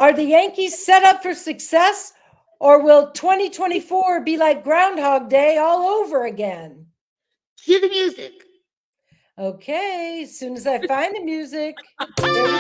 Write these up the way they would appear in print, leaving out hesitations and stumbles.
Are the Yankees set up for success, or will 2024 be like Groundhog Day all over again? Cue the music. Okay, as soon as I find the music. There we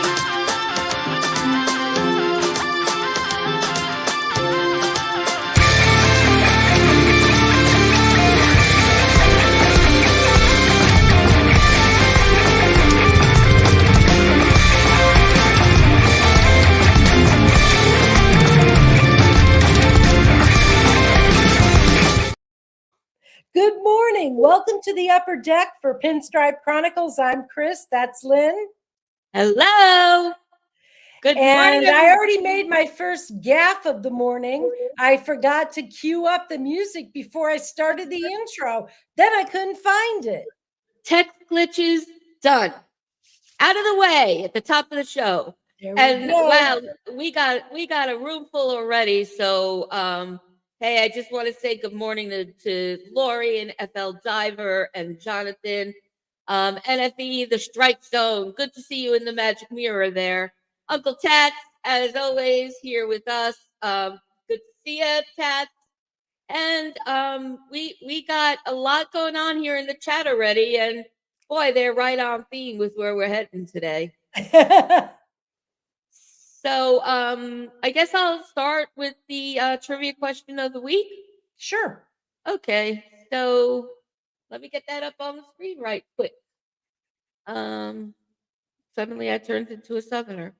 Good morning. Welcome to the upper deck for Pinstripe Chronicles. I'm Chris. That's Lynn. Hello. Good morning. And I already made my first gaffe of the morning. I forgot to cue up the music before I started the intro. Then I couldn't find it. Tech glitches done. Out of the way at the top of the show. Wow, we got a room full already. So hey, I just want to say good morning to Lori and FL Diver and Jonathan. NFE, the Strike Zone. Good to see you in the magic mirror there. Uncle Tats, as always, here with us. Good to see you, Tats. And we got a lot going on here in the chat already. And boy, they're right on theme with where we're heading today. So I guess I'll start with the trivia question of the week. Sure. Okay, so let me get that up on the screen right quick. Suddenly I turned into a Southerner.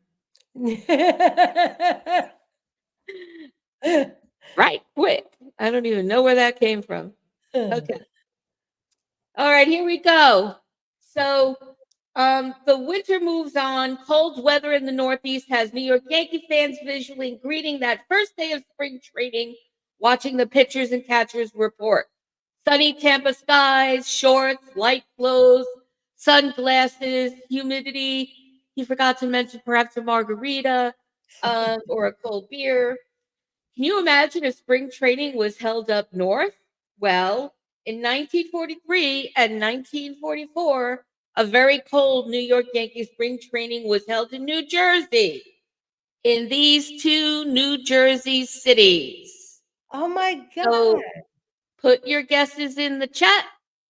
Right quick. I don't even know where that came from. Okay. All right, here we go. So the winter moves on. Cold weather in the Northeast has New York Yankee fans visually greeting that first day of spring training, watching the pitchers and catchers report. Sunny Tampa skies, shorts, light clothes, sunglasses, humidity. He forgot to mention perhaps a margarita or a cold beer. Can you imagine if spring training was held up north? Well, in 1943 and 1944, a very cold New York Yankees spring training was held in New Jersey, in these two New Jersey cities. Oh my God. So put your guesses in the chat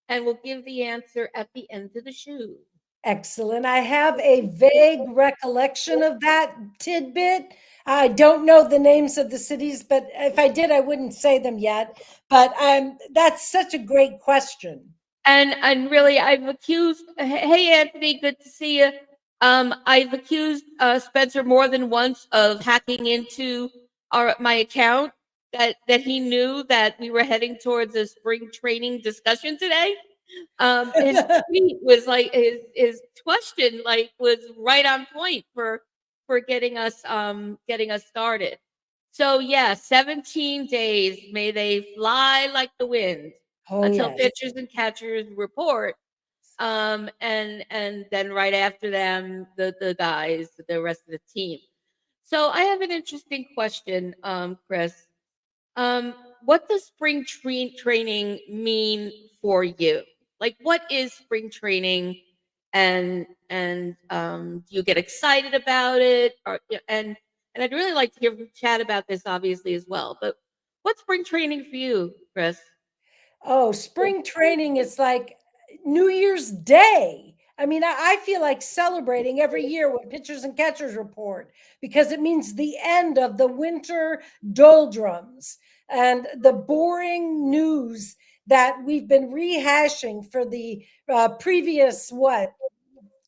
and we'll give the answer at the end of the show. Excellent. I have a vague recollection of that tidbit. I don't know the names of the cities, but if I did, I wouldn't say them yet. But that's such a great question. And really, I've accused. Hey, Anthony, good to see you. I've accused Spencer more than once of hacking into my account. That he knew that we were heading towards a spring training discussion today. His tweet was like his question was right on point for getting us started. So yeah, 17 days. May they fly like the wind until pitchers and catchers report. And then right after them, the guys, the rest of the team. So I have an interesting question, Chris. What does spring training mean for you? Like, what is spring training, and do you get excited about it? And I'd really like to hear from Chad about this, obviously, as well. But what's spring training for you, Chris? Oh, spring training is like New Year's Day. I mean, I feel like celebrating every year when pitchers and catchers report because it means the end of the winter doldrums and the boring news that we've been rehashing for the previous,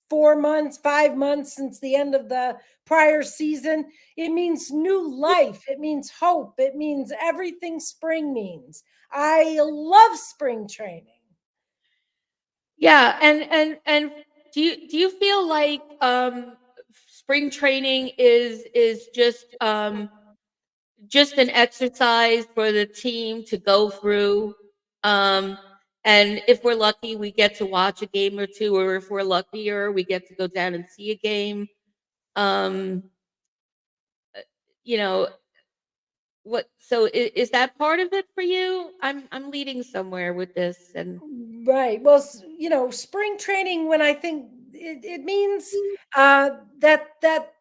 4 months, 5 months since the end of the prior season. It means new life. It means hope. It means everything spring means. I love spring training. Yeah, and do you feel like spring training is just an exercise for the team to go through? And if we're lucky, we get to watch a game or two, or if we're luckier, we get to go down and see a game. You know, so is that part of it for you? I'm leading somewhere with this. And right. Well, spring training, when I think it means that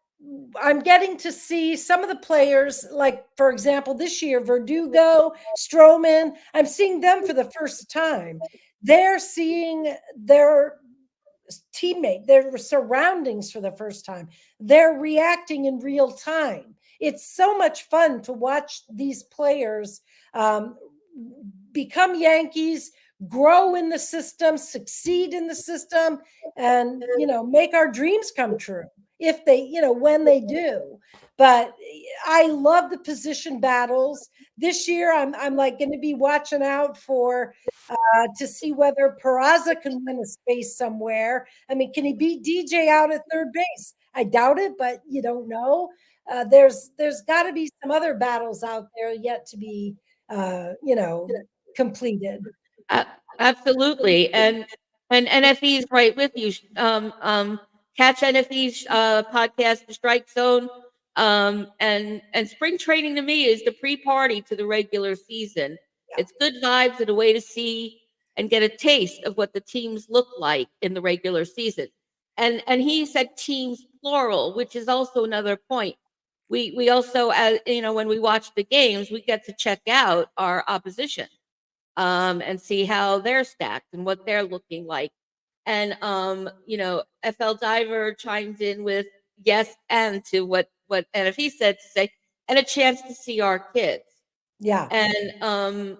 I'm getting to see some of the players, like, for example, this year, Verdugo, Stroman, I'm seeing them for the first time. They're seeing their teammate, their surroundings for the first time. They're reacting in real time. It's so much fun to watch these players um, become Yankees, grow in the system, succeed in the system, and make our dreams come true if they, when they do. But I love the position battles. This year, I'm like going to be watching out for to see whether Peraza can win a space somewhere. I mean, can he beat DJ out at third base? I doubt it, but you don't know. There's got to be some other battles out there yet to be, completed. Absolutely. And NFE's right with you. Catch NFE's podcast, The Strike Zone. And spring training to me is the pre-party to the regular season. It's good vibes and a way to see and get a taste of what the teams look like in the regular season. And he said teams plural, which is also another point. We also, as when we watch the games, we get to check out our opposition and see how they're stacked and what they're looking like. And FL Diver chimes in with yes and to what NFE said to say, and a chance to see our kids. Yeah. And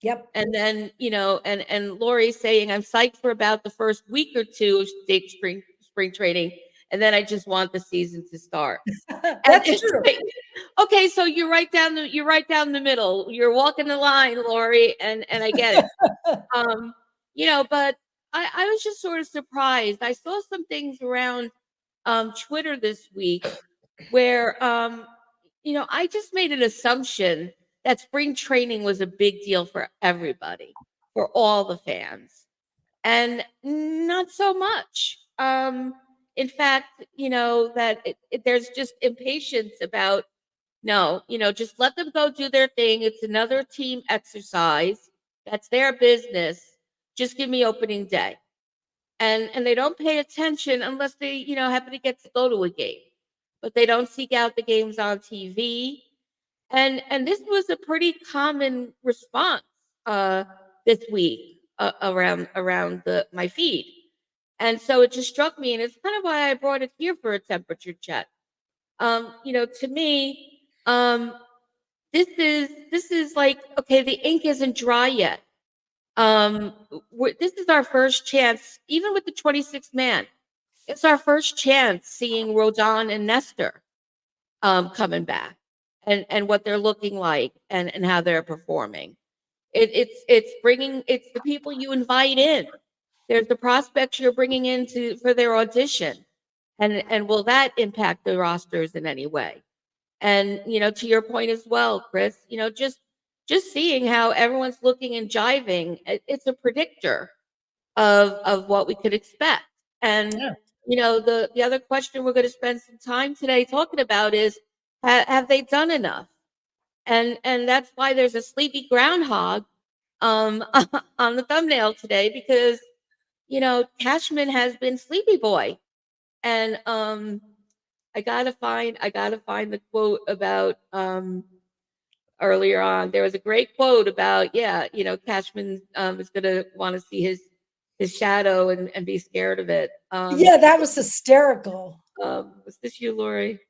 Yep. and then and Lori's saying I'm psyched for about the first week or two of state spring training, and then I just want the season to start. That's true. Like, okay, so you're right down the middle. You're walking the line, Lori, and I get it. But I was just sort of surprised. I saw some things around Twitter this week where I just made an assumption that spring training was a big deal for everybody, for all the fans, and not so much. In fact, that there's just impatience about no, just let them go do their thing. It's another team exercise. That's their business. Just give me opening day. And they don't pay attention unless they, happen to get to go to a game. But they don't seek out the games on TV. And this was a pretty common response this week around my feed. And so it just struck me, and it's kind of why I brought it here for a temperature check. To me, this is like, okay, the ink isn't dry yet. This is our first chance, even with the 26th man. It's our first chance seeing Rodon and Nestor coming back and what they're looking like and how they're performing. It's the people you invite in. There's the prospects you're bringing in for their audition, and will that impact the rosters in any way? And to your point as well, Chris, just seeing how everyone's looking and jiving, it's a predictor of what we could expect. And Yeah. The other question we're going to spend some time today talking about is have they done enough? And that's why there's a sleepy groundhog on the thumbnail today, because Cashman has been sleepy boy. And I gotta find the quote about earlier on. There was a great quote about Cashman is gonna want to see his shadow and be scared of it. Yeah, that was hysterical. Was this you, Lori?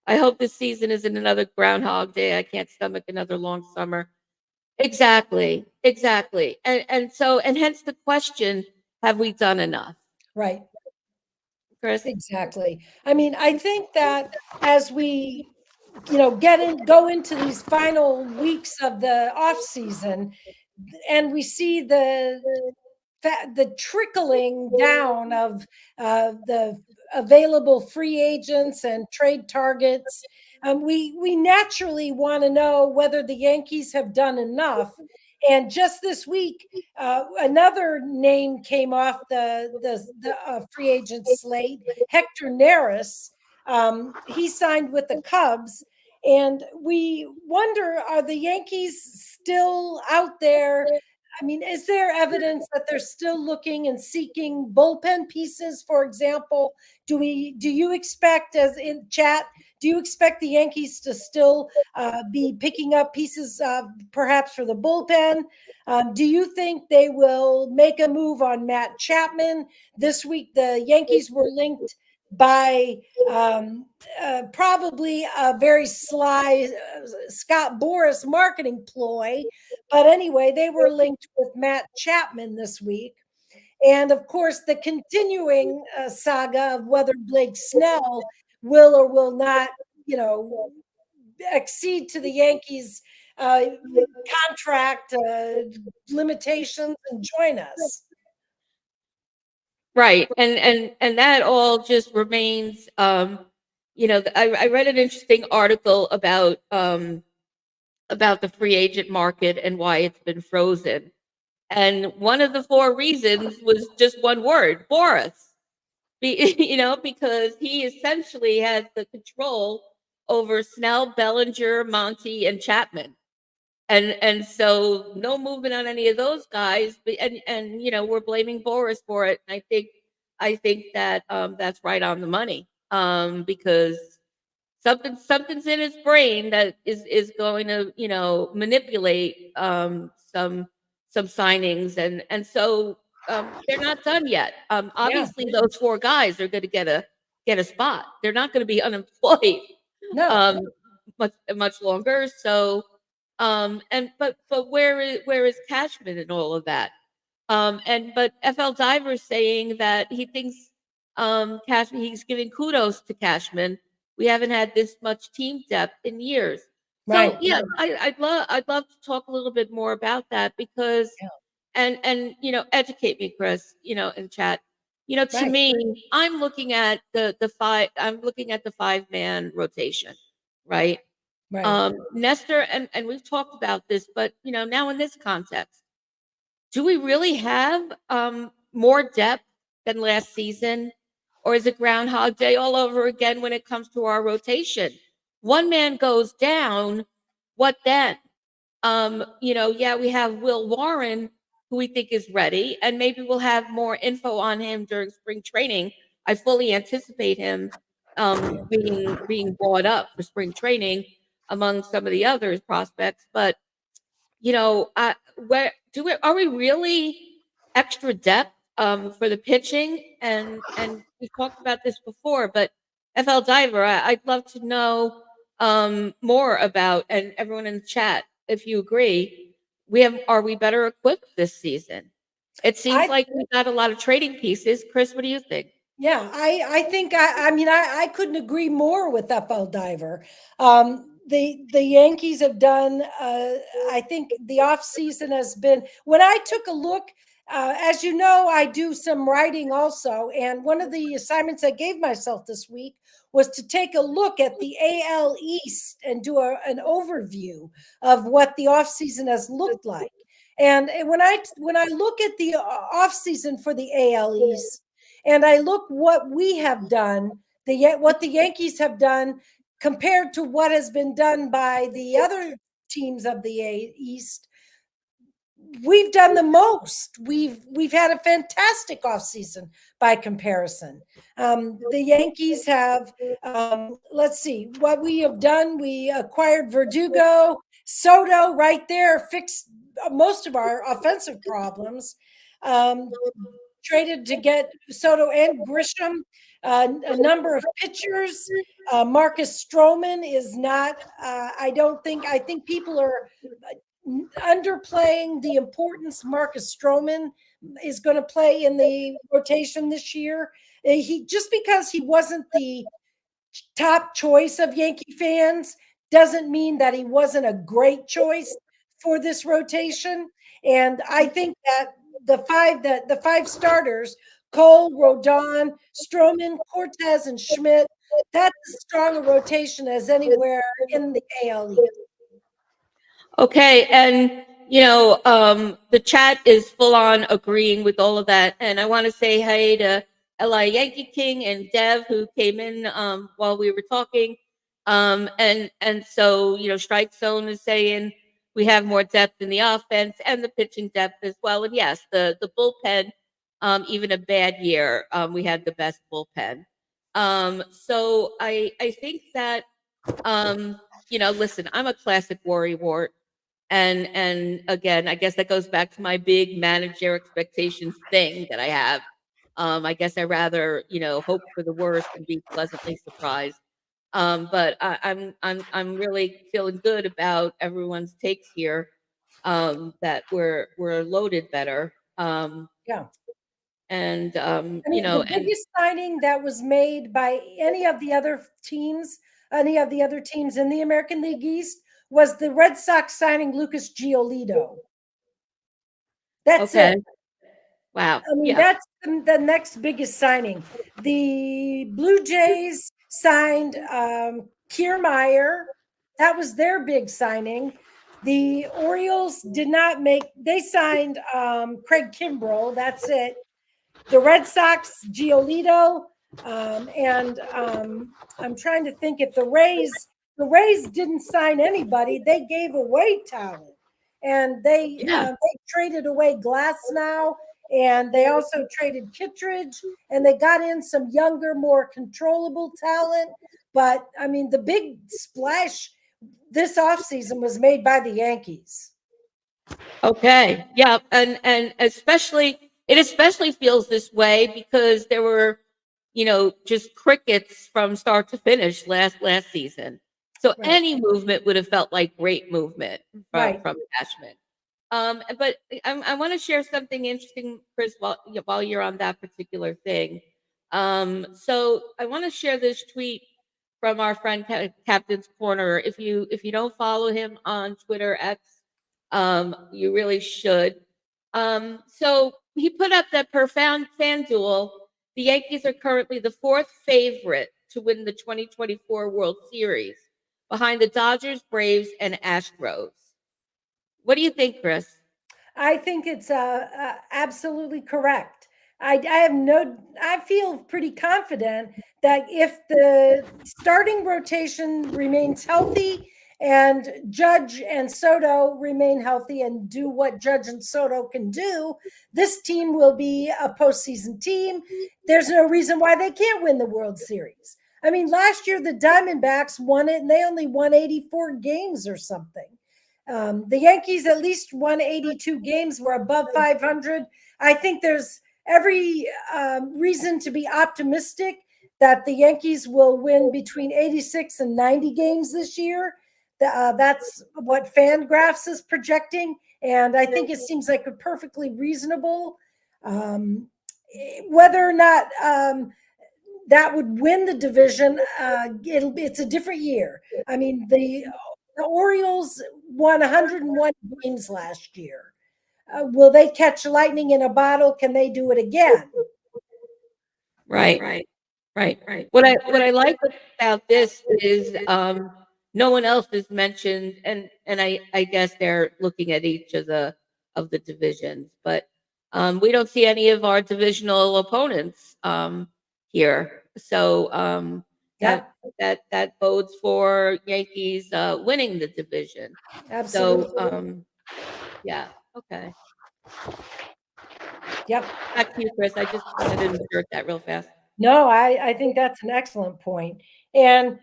I hope this season isn't another Groundhog Day. I can't stomach another long summer. Exactly. And hence the question: have we done enough? Right. Chris? Exactly. I mean, I think that as we, go into these final weeks of the off season, and we see the trickling down of the available free agents and trade targets, we naturally want to know whether the Yankees have done enough. And just this week, another name came off the free agent slate, Hector Neris. He signed with the Cubs. And we wonder, are the Yankees still out there I mean, is there evidence that they're still looking and seeking bullpen pieces, for example? Do you expect, as in chat, do you expect the Yankees to still be picking up pieces, perhaps for the bullpen? Do you think they will make a move on Matt Chapman this week? The Yankees were linked by probably a very sly Scott Boras marketing ploy. But anyway, they were linked with Matt Chapman this week. And of course, the continuing saga of whether Blake Snell will or will not, accede to the Yankees contract limitations and join us. Right. And that all just remains, I read an interesting article about the free agent market and why it's been frozen. And one of the four reasons was just one word, Boris. Because he essentially has the control over Snell, Bellinger, Monty, and Chapman. And so no movement on any of those guys, but and we're blaming Boris for it. And I think that that's right on the money. Because something's in his brain that is going to manipulate some signings, and so they're not done yet. Yeah. Obviously those four guys are going to get a spot. They're not going to be unemployed No. much longer. So but where is Cashman and all of that? But FL Diver's saying that he thinks Cashman, he's giving kudos to Cashman. We haven't had this much team depth in years. Right. So yeah, I'd love to talk a little bit more about that, because Yeah. and educate me, Chris, in chat. To Right. me, I'm looking at the 5-man rotation, right? Right. Nestor, and we've talked about this, but now in this context, do we really have more depth than last season? Or is it Groundhog Day all over again when it comes to our rotation? One man goes down, what then? Yeah, we have Will Warren, who we think is ready, and maybe we'll have more info on him during spring training. I fully anticipate him being brought up for spring training among some of the other prospects. But are we really extra depth for the pitching? And we talked about this before, but FL Diver, I'd love to know more about, and everyone in the chat, if you agree, are we better equipped this season? It seems like we got a lot of trading pieces. Chris, what do you think? Yeah, I think I mean I couldn't agree more with FL Diver. The Yankees have done I think the off season has been, when I took a look, as you know, I do some writing also, and one of the assignments I gave myself this week was to take a look at the AL East and do an overview of what the off season has looked like. And when I look at the off season for the AL East, and I look what we have done, what the Yankees have done compared to what has been done by the other teams of the East, we've done the most. We've had a fantastic offseason by comparison. The Yankees have, let's see, what we have done. We acquired Verdugo, Soto right there, fixed most of our offensive problems. Traded to get Soto and Grisham, a number of pitchers. Marcus Stroman is not, I think people are underplaying the importance Marcus Stroman is going to play in the rotation this year. He, just because he wasn't the top choice of Yankee fans doesn't mean that he wasn't a great choice for this rotation. And I think that the five starters, Cole, Rodon, Stroman, Cortez, and Schmidt, that's as strong a rotation as anywhere in the AL East. Okay, and the chat is full on agreeing with all of that, and I want to say hey to Li Yankee King and Dev, who came in while we were talking, and so Strike Zone is saying we have more depth in the offense and the pitching depth as well. And yes, the bullpen, even a bad year, we had the best bullpen. So I think that listen, I'm a classic worrywart. And again, I guess that goes back to my big manager expectations thing that I have. I guess I rather, hope for the worst and be pleasantly surprised. But I'm really feeling good about everyone's takes here. That we're loaded better. Yeah. And I mean, the biggest signing that was made by any of the other teams in the American League East was the Red Sox signing Lucas Giolito. That's okay. it. Wow. I mean, Yeah. that's the next biggest signing. The Blue Jays signed Kiermaier. That was their big signing. The Orioles did not they signed Craig Kimbrell. That's it. The Red Sox, Giolito, and I'm trying to think if the Rays didn't sign anybody. They gave away talent, and they traded away Glass now, and they also traded Kittredge, and they got in some younger, more controllable talent. But I mean, the big splash this offseason was made by the Yankees. Okay. Yeah. And especially feels this way because there were, just crickets from start to finish last season. So Right. any movement would have felt like great movement from Cashman. But I want to share something interesting, Chris, while you're on that particular thing. So I want to share this tweet from our friend Captain's Corner. If you don't follow him on Twitter X, you really should. So he put up that per FanDuel, the Yankees are currently the fourth favorite to win the 2024 World Series, behind the Dodgers, Braves, and Astros. What do you think, Chris? I think it's absolutely correct. I feel pretty confident that if the starting rotation remains healthy and Judge and Soto remain healthy and do what Judge and Soto can do, this team will be a postseason team. There's no reason why they can't win the World Series. I mean, last year the Diamondbacks won it and they only won 84 games or something. The Yankees at least won 82 games, were above 500. I think there's every reason to be optimistic that the Yankees will win between 86 and 90 games this year. That's what Fangraphs is projecting. And I think it seems like a perfectly reasonable. Whether or not that would win the division, it's a different year. I mean, the Orioles won 101 games last year. Will they catch lightning in a bottle? Can they do it again? Right. What I like about this is no one else is mentioned, and I guess they're looking at each of the divisions, but we don't see any of our divisional opponents here. So that bodes for Yankees winning the division. Absolutely. So yeah, okay. Yep. Back to you, Chris. I just wanted to insert that real fast. No, I think that's an excellent point. And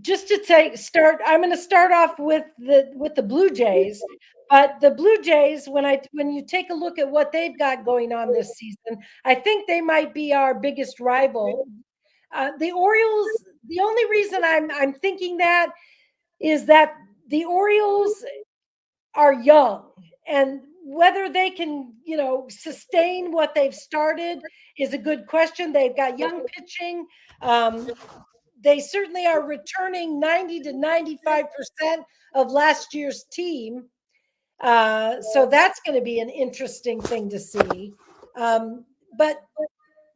just to start, I'm going to start off with the Blue Jays. But the Blue Jays, when you take a look at what they've got going on this season, I think they might be our biggest rival. The Orioles. The only reason I'm thinking that is that the Orioles are young, and whether they can, sustain what they've started is a good question. They've got young pitching. They certainly are returning 90 to 95% of last year's team. So that's going to be an interesting thing to see. But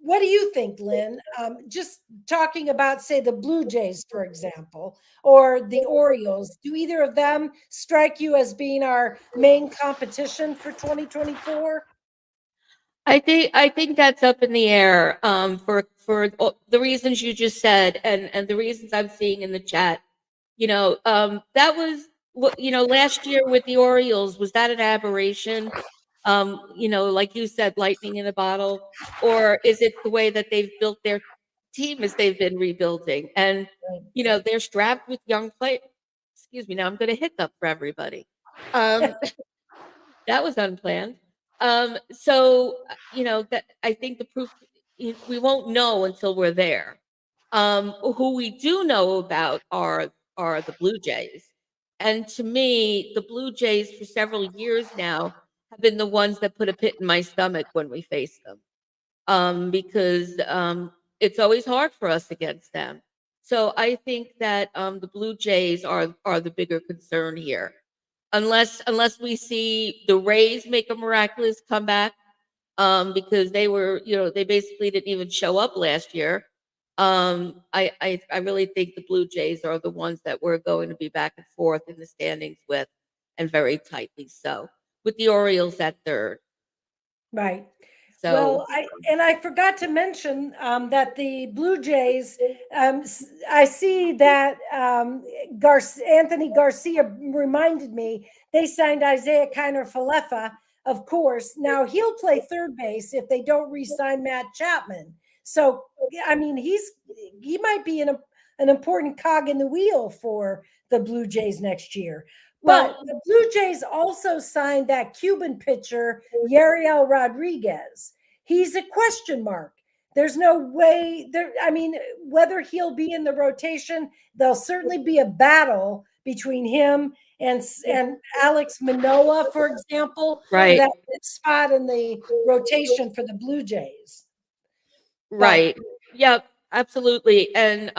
what do you think, Lynn? Just talking about, say, the Blue Jays, for example, or the Orioles, do either of them strike you as being our main competition for 2024? I think that's up in the air for the reasons you just said and the reasons I'm seeing in the chat. That was last year with the Orioles, was that an aberration? Like you said, lightning in a bottle, or is it the way that they've built their team as they've been rebuilding? And they're strapped with young players. Excuse me, now I'm going to hiccup for everybody. That was unplanned. That I think the proof we won't know until we're there. Who we do know about are the Blue Jays. And to me, the Blue Jays for several years now have been the ones that put a pit in my stomach when we face them. Because it's always hard for us against them. So I think that the Blue Jays are the bigger concern here, unless we see the Rays make a miraculous comeback, because they basically didn't even show up last year. I really think the Blue Jays are the ones that we're going to be back and forth in the standings with, and very tightly so, with the Orioles at third. Right. So Well, I forgot to mention that the Blue Jays. I see that Anthony Garcia reminded me they signed Isaiah Kiner Falefa. Of course, now he'll play third base if they don't re-sign Matt Chapman. So, I mean, he might be an important cog in the wheel for the Blue Jays next year. But well, the Blue Jays also signed that Cuban pitcher, Yariel Rodriguez. He's a question mark. There's no way there. I mean, whether he'll be in the rotation, there'll certainly be a battle between him and Alex Manoah, for example, for right. that spot in the rotation for the Blue Jays. But Right. Yep, absolutely. And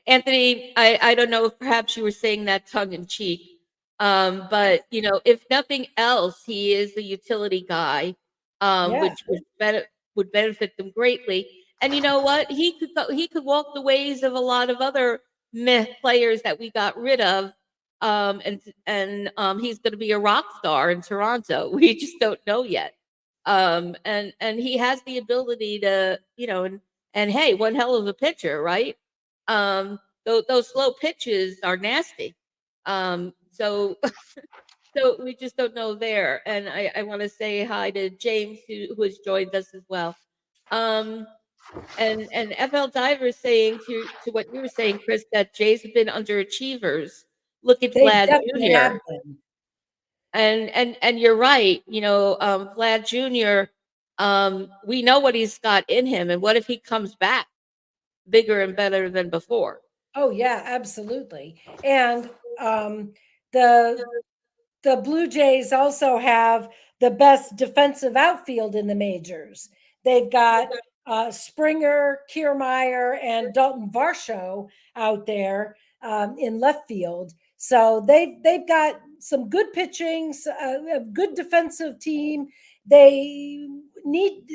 Anthony, I don't know if perhaps you were saying that tongue in cheek. But if nothing else, he is a utility guy, yeah, which would benefit them greatly. And you know what? He could walk the ways of a lot of other meh players that we got rid of. And he's going to be a rock star in Toronto. We just don't know yet. And he has the ability to, and hey, one hell of a pitcher, right? Those slow pitches are nasty. So so we just don't know there. And I want to say hi to James, who has joined us as well. And FL Diver saying to what you were saying, Chris, that Jays have been underachievers. Look at they Vlad definitely have Jr. been. And you're right. Vlad Jr. We know what he's got in him, and what if he comes back bigger and better than before? Oh yeah, absolutely. And um, the the Blue Jays also have the best defensive outfield in the majors. They've got Springer, Kiermaier, and Dalton Varsho out there in left field. So they've got some good pitching, a good defensive team. They need,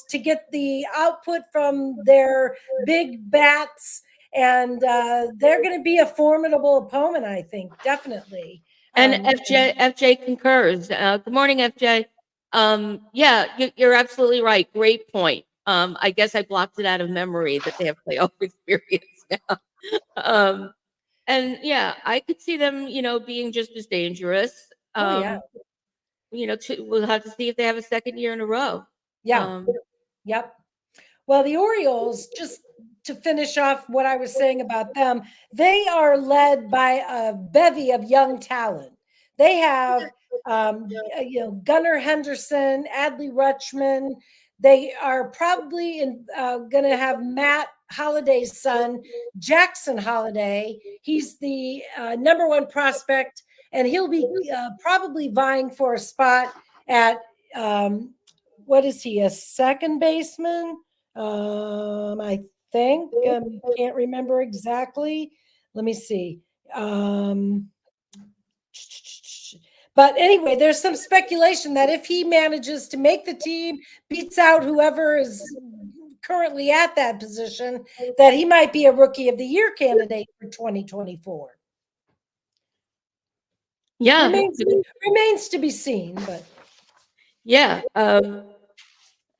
to get the output from their big bats, and they're going to be a formidable opponent, I think, definitely. And Um, FJ concurs. Good morning, FJ. Yeah, you're absolutely right. Great point. I guess I blocked it out of memory that they have playoff experience now. And yeah, I could see them, being just as dangerous. oh yeah, We'll have to see if they have a second year in a row. yeah, Um, yep. Well, the Orioles, just to finish off what I was saying about them, they are led by a bevy of young talent. They have, Gunnar Henderson, Adley Rutschman. They are probably going to have Matt Holliday's son, Jackson Holliday. He's the number one prospect, and he'll be probably vying for a spot at what is he, a second baseman? I think can't remember exactly. Let me see. But anyway, there's some speculation that if he manages to make the team, beats out whoever is currently at that position, that he might be a Rookie of the Year candidate for 2024. yeah, Remains to be seen, but yeah.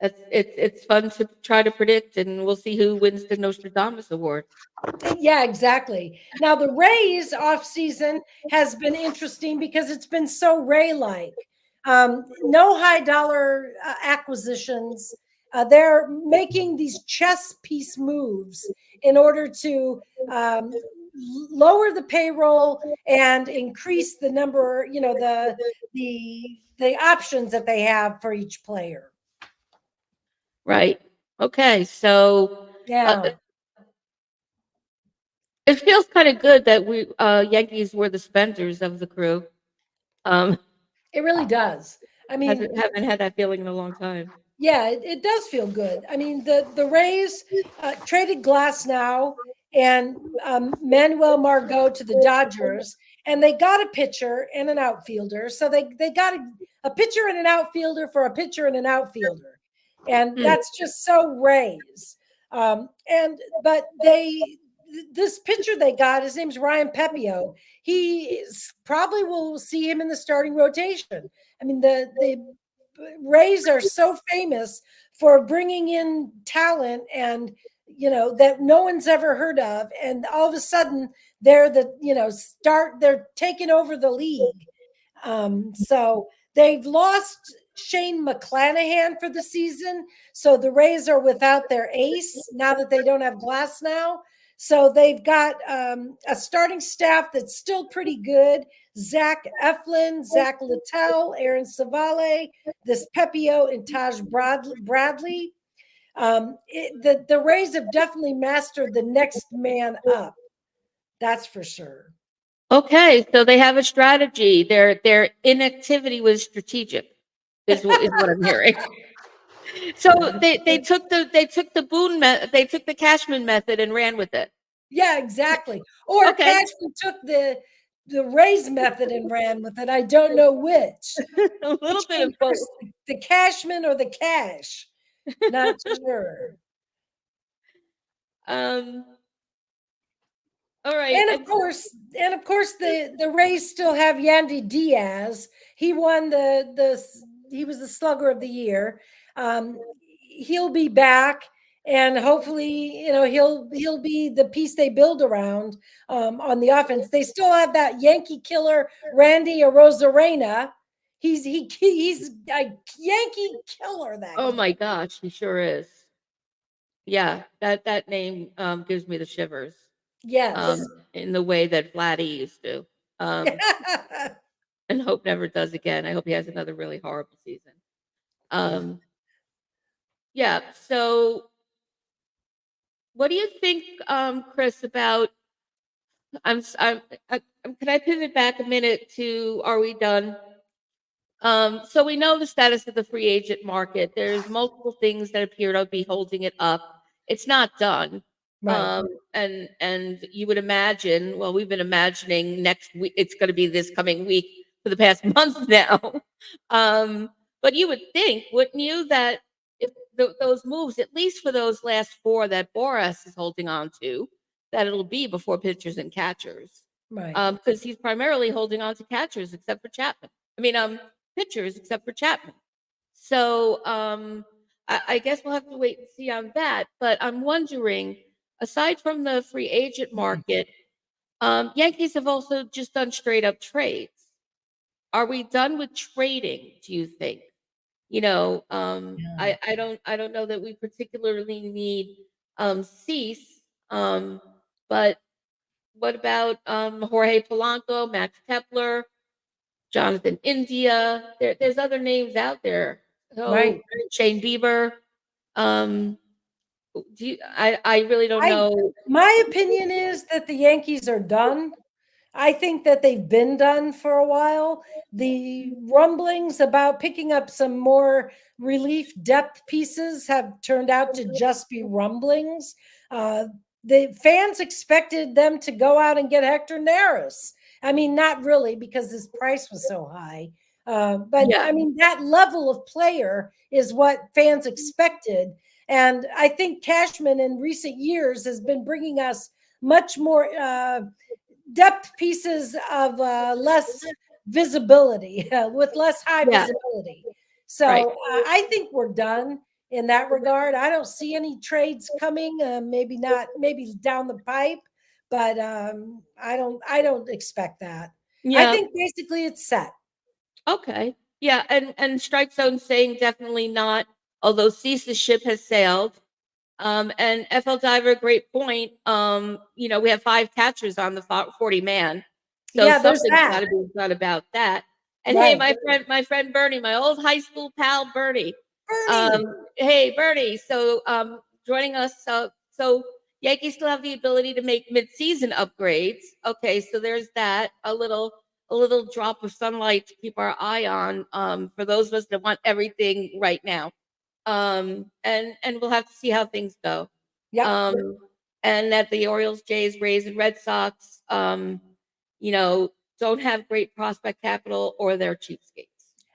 It's fun to try to predict, and we'll see who wins the Nostradamus Award. Yeah, exactly. Now the Rays off season has been interesting because it's been so Ray like. No high dollar acquisitions. They're making these chess piece moves in order to lower the payroll and increase the number, the options that they have for each player. Right. Okay. So Yeah. it feels kind of good that we Yankees were the spenders of the crew. Um, It really does. I mean, haven't had that feeling in a long time. yeah, it does feel good. I mean, the Rays traded Glass now and Manuel Margot to the Dodgers, and they got a pitcher and an outfielder. So they got a pitcher and an outfielder for a pitcher and an outfielder, and that's just so Rays. But this pitcher they got, his name's Ryan Pepio. Probably will see him in the starting rotation. I mean, the Rays are so famous for bringing in talent and that no one's ever heard of, and all of a sudden they're they're taking over the league. So they've lost Shane McClanahan for the season, so the Rays are without their ace now that they don't have Glass now. So they've got a starting staff that's still pretty good. Zach Eflin, Zach Littell, Aaron Savale, this Pepio, and Taj Bradley. The Rays have definitely mastered the next man up. That's for sure. Okay, so they have a strategy. Their inactivity was strategic, is what I'm hearing. So they took the they took the Cashman method and ran with it. Yeah, exactly. Or Okay. Cashman took the Rays method and ran with it. I don't know which. A little bit of both. The Cashman or the Cash. Not sure. All right. And of course, the Rays still have Yandy Diaz. He won he was the slugger of the year. He'll be back, and hopefully, he'll be the piece they build around on the offense. They still have that Yankee killer, Randy Arozarena. He's a Yankee killer. That oh guy. My gosh, he sure is. Yeah, that name gives me the shivers. Yes. In the way that Vladdy used to. And hope never does again. I hope he has another really horrible season. Yeah. So, what do you think, Chris, about? Can I pivot back a minute to Are We Done? So we know the status of the free agent market. There's multiple things that appear to be holding it up. It's not done. Right. And you would imagine, well, we've been imagining next week, it's going to be this coming week for the past month now. But you would think, wouldn't you, that if those moves, at least for those last four that Boras is holding on to, that it'll be before pitchers and catchers. Right. Because he's primarily holding on to catchers except for Chapman. I mean, pitchers except for Chapman. So I guess we'll have to wait and see on that. But I'm wondering, aside from the free agent market, Yankees have also just done straight up trades. Are we done with trading, do you think? I don't know that we particularly need Cease. But what about Jorge Polanco, Max Kepler, Jonathan India? There's other names out there. So Right. Shane Bieber. I really don't know. My opinion is that the Yankees are done. I think that they've been done for a while. The rumblings about picking up some more relief depth pieces have turned out to just be rumblings. The fans expected them to go out and get Hector Neris. I mean, not really, because his price was so high. But Yeah. I mean, that level of player is what fans expected. And I think Cashman in recent years has been bringing us much more depth pieces of less visibility with less high visibility. So Right. I think we're done. in that regard. I don't see any trades coming. Maybe not. Maybe down the pipe, but I don't expect that. I Yeah. think basically it's set. Okay. Yeah, and Strike Zone saying definitely not, although cease the ship has sailed. And FL Diver, great point. We have 5 catchers on the 40 man. So Yeah, there's something's that. got to be done about that. And hey, Right. my friend Bernie, my old high school pal Bernie. Bernie. Hey Bernie, so joining us. So Yankees still have the ability to make mid-season upgrades. Okay, so there's that. A little drop of sunlight to keep our eye on for those of us that want everything right now. And we'll have to see how things go. Yep. Um, and that the Orioles, Jays, Rays, and Red Sox, you know, don't have great prospect capital or they're cheapskates.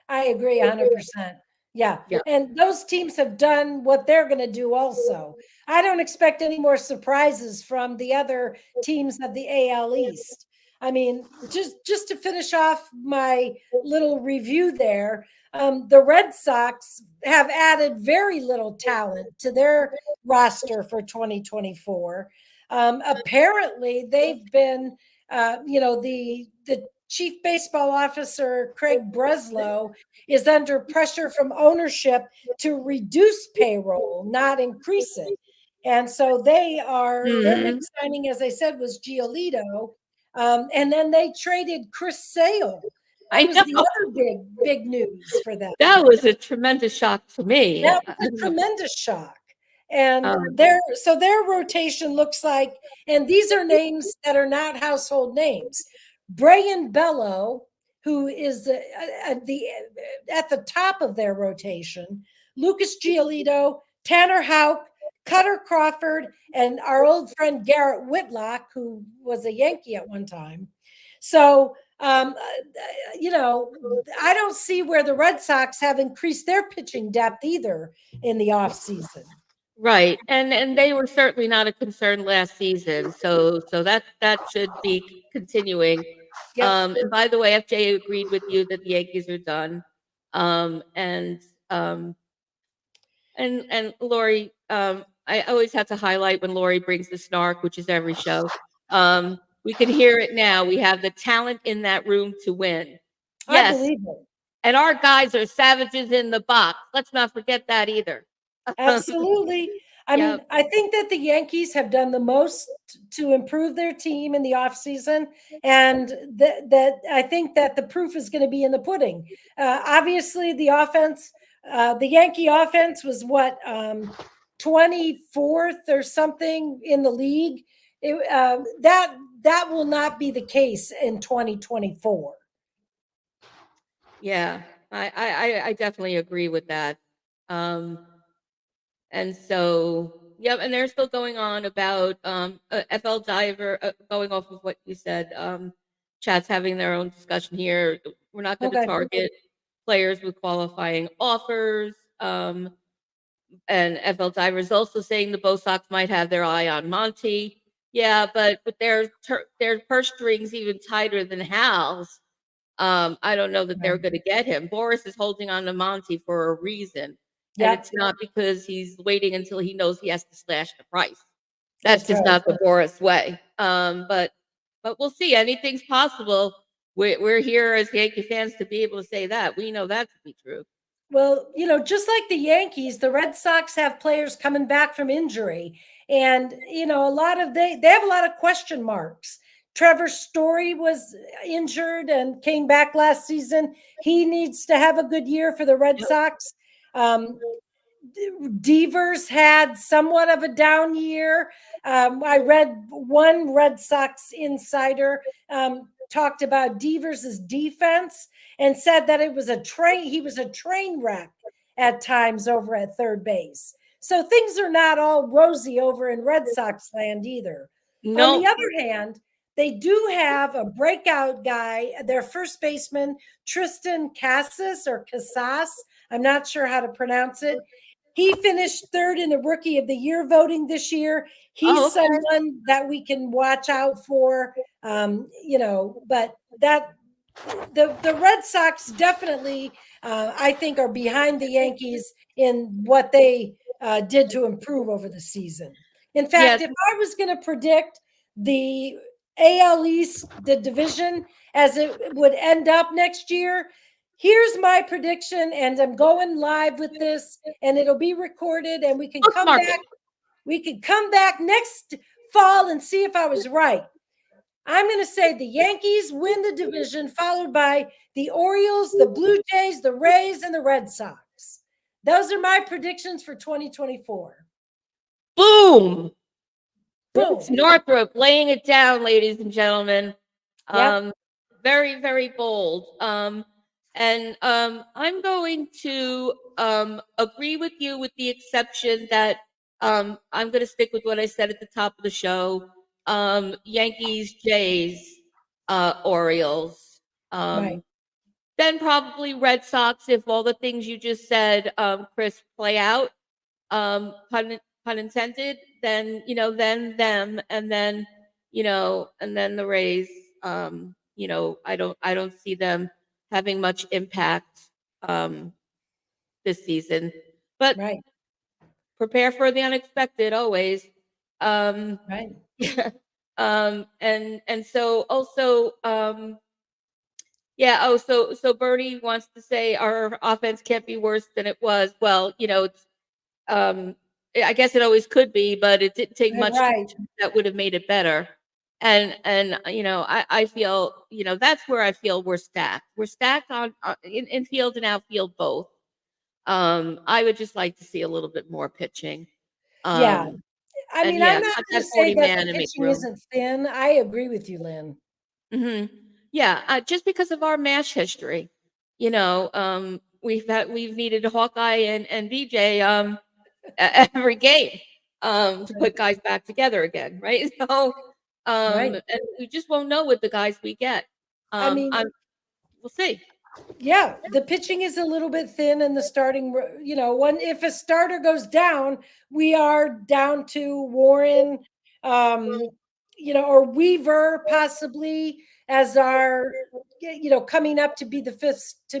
I agree 100%. Yeah. Yeah. And those teams have done what they're going to do also. I don't expect any more surprises from the other teams of the AL East. I mean, just to finish off my little review there, the Red Sox have added very little talent to their roster for 2024. Apparently, they've been, the chief baseball officer Craig Breslow is under pressure from ownership to reduce payroll, not increase it. And so their big Mhm. signing, as I said, was Giolito. And then they traded Chris Sale. That I was the know. other big news for them. That was a tremendous shock to me. That was a tremendous shock. And Um, their rotation looks like, and these are names that are not household names. Brayan Bello, who is at the top of their rotation, Lucas Giolito, Tanner Houck, Cutter Crawford, and our old friend Garrett Whitlock, who was a Yankee at one time. So I don't see where the Red Sox have increased their pitching depth either in the offseason. right. And they were certainly not a concern last season. So that should be continuing. Yep. And by the way, FJ agreed with you that the Yankees are done. Um, and um, and Lori, I always have to highlight when Lori brings the snark, which is every show. We can hear it now. We have the talent in that room to win. I Yes, believe it. and our guys are savages in the box. Let's not forget that either. Absolutely. I mean, Yep. I think that the Yankees have done the most to improve their team in the offseason. And that I think that the proof is going to be in the pudding. Obviously, the Yankee offense was what, 24th or something in the league. That will not be the case in 2024. Yeah, I definitely agree with that. Um, and so, yep, and they're still going on about FL Diver, going off of what you said. Chat's having their own discussion here. We're not going to Okay. target players with qualifying offers. And FL Diver is also saying the Bo Sox might have their eye on Monty. Yeah, but with their purse strings even tighter than Hal's, I don't know that they're Right. going to get him. Boris is holding on to Monty for a reason, and Yep. it's not because he's waiting until he knows he has to slash the price. That's That's just right. not the Boris way. But we'll see. Anything's possible. We're here as Yankee fans to be able to say that. We know that to be true. Well, just like the Yankees, the Red Sox have players coming back from injury. And, a lot of they have a lot of question marks. Trevor Story was injured and came back last season. He needs to have a good year for the Red Yep. Sox. Devers had somewhat of a down year. I read one Red Sox insider talked about Devers' defense and said that he was a train wreck at times over at third base. So things are not all rosy over in Red Sox land either. On the No. other hand, they do have a breakout guy, their first baseman, Tristan Casas or Casas. I'm not sure how to pronounce it. He finished third in the Rookie of the Year voting this year. Oh, He's okay. someone that we can watch out for. But that the Red Sox definitely, I think, are behind the Yankees in what they did to improve over the season. In Yeah. fact, if I was going to predict the AL East, the division, as it would end up next year, here's my prediction, and I'm going live with this, and it'll be recorded, and we can come back. We can come back next fall and see if I was right. I'm going to say the Yankees win the division, followed by the Orioles, the Blue Jays, the Rays, and the Red Sox. Those are my predictions for 2024. Boom. Boom. Northrop laying it down, ladies and gentlemen. Yep. Very, very bold. And I'm going to agree with you with the exception that I'm going to stick with what I said at the top of the show. Yankees, Jays, Orioles. Right. Then probably Red Sox if all the things you just said, Chris, play out. Pun intended. Then then them, and then and then the Rays. I don't see them having much impact this season, but Right. prepare for the unexpected always. Right. Yeah. And so also yeah. Oh, so Bernie wants to say our offense can't be worse than it was. Well, it's I guess it always could be, but it didn't take much Right. that would have made it better. And I feel that's where I feel we're stacked. We're stacked on in field and outfield both. I would just like to see a little bit more pitching. Yeah. I And mean, yeah, I'm not not going that to say 40 that man the to make pitching room. isn't thin. I agree with you, Lynn. Yeah, just because of our MASH history, we've needed Hawkeye and BJ every game to put guys back together again, right? So Right. and we just won't know with the guys we get. I mean, We'll see. yeah, the pitching is a little bit thin, and the starting, if a starter goes down, we are down to Warren, um, or Weaver possibly as our, coming up to be the fifth to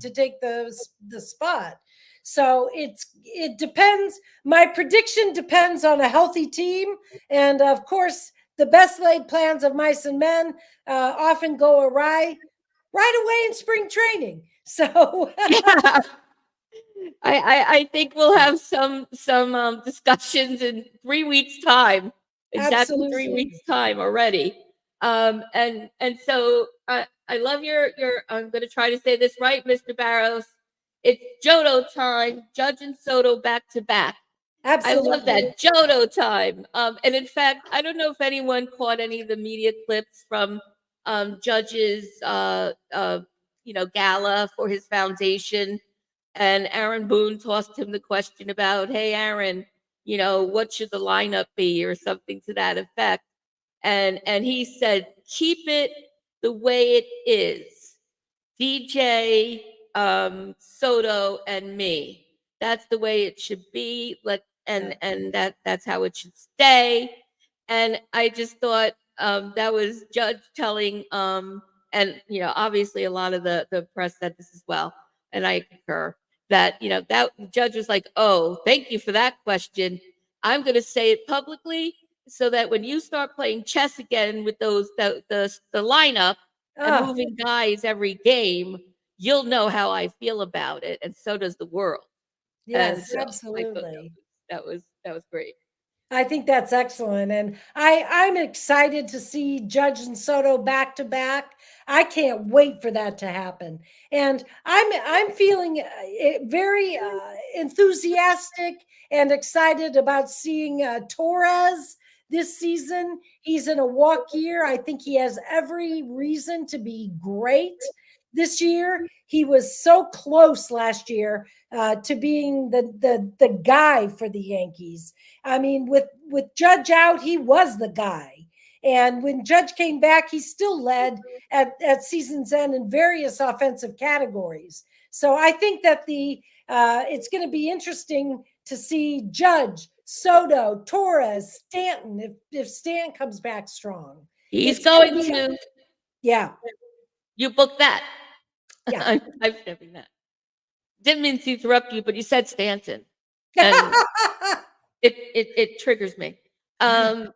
take the spot. So it depends. My prediction depends on a healthy team, and of course, the best laid plans of mice and men often go awry right away in spring training. So Yeah. I think we'll have some discussions in 3 weeks time. Exactly 3 absolutely. weeks time already. And so I love your I'm going to try to say this right, Mr. Barros. It's Jodo time, Judge and Soto back to back. I love Absolutely. that Jodo time. And in fact, I don't know if anyone caught any of the media clips from Judge's gala for his foundation, and Aaron Boone tossed him the question about, hey, Aaron, what should the lineup be or something to that effect. And he said, keep it the way it is. DJ, Soto, and me. That's the way it should be. And that's how it should stay. And I just thought that was Judge telling, and obviously a lot of the press said this as well, and I concur that that Judge was like, oh, thank you for that question. I'm going to say it publicly so that when you start playing chess again with the lineup and moving guys every game, you'll know how I feel about it, and so does the world. And Yes, so I thought absolutely. that was great. I think that's excellent, and I'm excited to see Judge and Soto back to back. I can't wait for that to happen, and I'm feeling very enthusiastic and excited about seeing Torres this season. He's in a walk year. I think he has every reason to be great this year. He was so close last year to being the guy for the Yankees. I mean, with Judge out, he was the guy. And when Judge came back, he still led at season's end in various offensive categories. So I think that it's going to be interesting to see Judge, Soto, Torres, Stanton, if Stanton comes back strong. He's going to. Yeah. You booked that. Yeah. I'm stepping that. Didn't mean to interrupt you, but you said Stanton. and it triggers me. And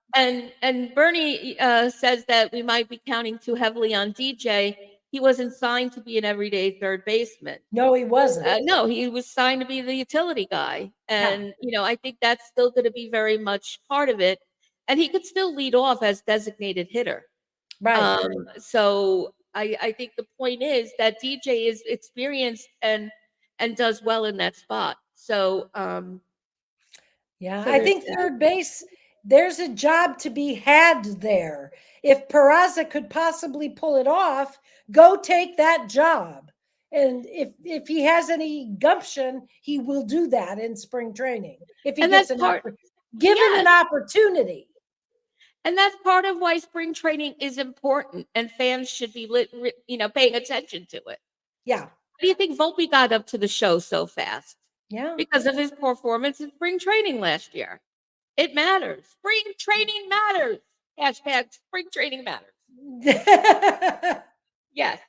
Bernie says that we might be counting too heavily on DJ. He wasn't signed to be an everyday third baseman. No, he wasn't. No, he was signed to be the utility guy, and I think that's still going to be very much part of it. And he could still lead off as designated hitter. Right. So I think the point is that DJ is experienced and does well in that spot. So Yeah, so I there's think that. third base, there's a job to be had there. If Peraza could possibly pull it off, go take that job. And if he has any gumption, he will do that in spring training if he And gets that's part, given yes. an opportunity. And that's part of why spring training is important, and fans should be paying attention to it. Yeah. How do you think Volpe got up to the show so fast? Yeah. Because of his performance in spring training last year. It matters. Spring training matters. Hashtag spring training matters. Yes.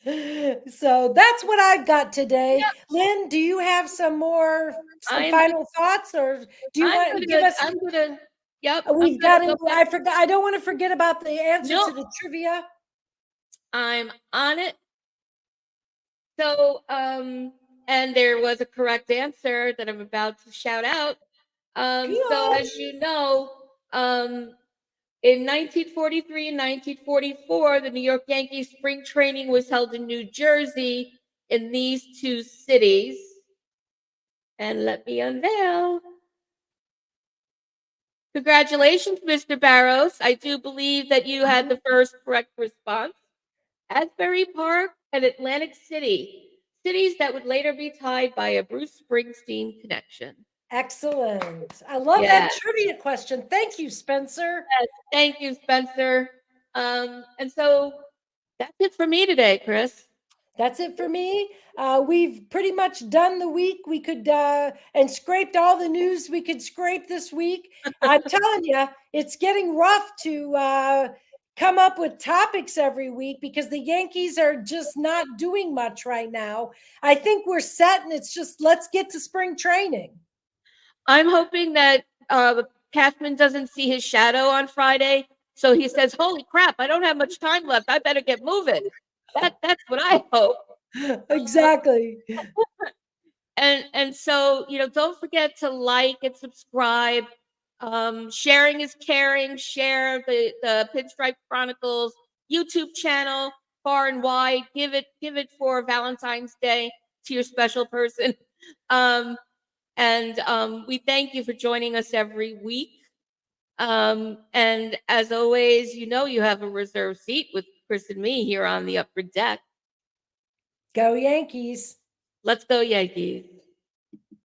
So that's what I've got today. Yep. Lynn, do you have some final thoughts, or do you want to give us? I'm gonna. Yep. We've got to. I forgot. I don't want to forget about the answer to the trivia. I'm on it. So, and there was a correct answer that I'm about to shout out. So as you know, in 1943 and 1944, the New York Yankees spring training was held in New Jersey in these two cities. And let me unveil. Congratulations, Mr. Barros. I do believe that you had the first correct response. Asbury Park and Atlantic City, cities that would later be tied by a Bruce Springsteen connection. Excellent. I love that trivia question. Thank you, Spencer. Yes, thank you, Spencer. And so that's it for me today, Chris. That's it for me. We've pretty much done the week. We could and scraped all the news we could scrape this week. I'm telling you, it's getting rough to come up with topics every week because the Yankees are just not doing much right now. I think we're set, and it's just let's get to spring training. I'm hoping that Cashman doesn't see his shadow on Friday, so he says, "Holy crap! I don't have much time left. I better get moving." That's what I hope. Exactly. And so don't forget to like and subscribe. Sharing is caring. Share the Pinstripe Chronicles YouTube channel far and wide. Give it for Valentine's Day to your special person. And we thank you for joining us every week. And as always, you have a reserved seat with Chris and me here on the upper deck. Go Yankees. Let's go Yankees.